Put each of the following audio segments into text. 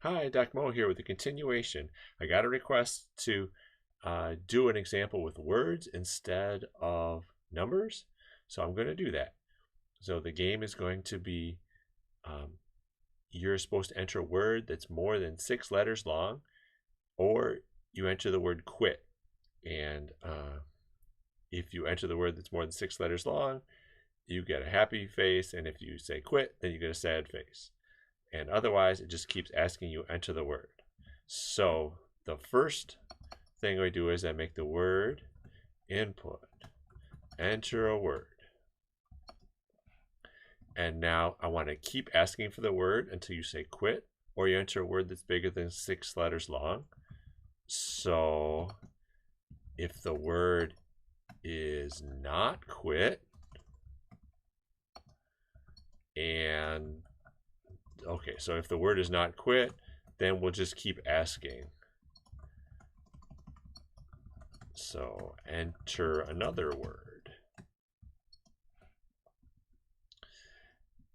Hi, Doc Mo here with a continuation. I got a request to do an example with words instead of numbers, so I'm going to do that. So the game is going to be you're supposed to enter a word that's more than 6 letters long, or you enter the word quit. And if you enter the word that's more than 6 letters long, you get a happy face, and if you say quit, then you get a sad face. And otherwise, it just keeps asking you enter the word. So the first thing we do is I make the word input, enter a word. And now I want to keep asking for the word until you say quit, or you enter a word that's bigger than 6 letters long. So if the word is not quit, and okay, so if the word is not quit, then we'll just keep asking. So enter another word.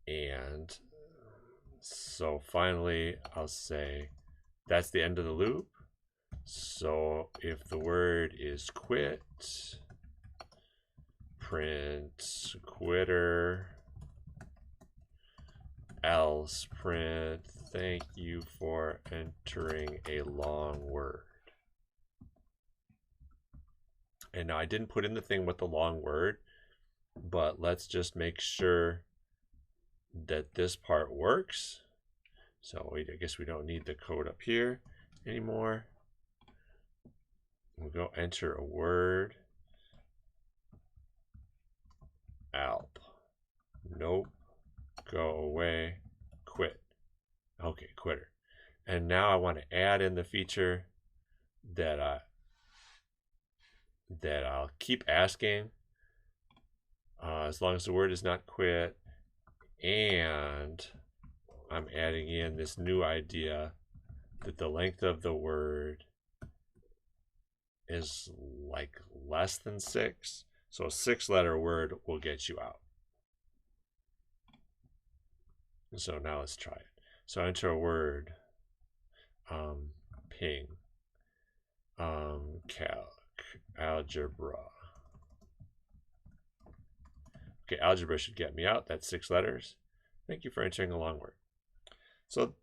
And so finally, I'll say that's the end of the loop. So if the word is quit, print quitter, else print thank you for entering a long word. And now I didn't put in the thing with the long word, but let's just make sure that this part works. So I guess we don't need the code up here anymore. We'll go enter a word. Alp. Nope. Go away. Quit. Okay, quitter. And now I want to add in the feature that I'll keep asking as long as the word is not quit, and I'm adding in this new idea that the length of the word is like less than 6. So a 6-letter word will get you out. So now let's try it. So enter a word, ping, calc, algebra. Okay, algebra should get me out. That's 6 letters. Thank you for entering a long word. So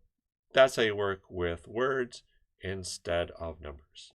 that's how you work with words instead of numbers.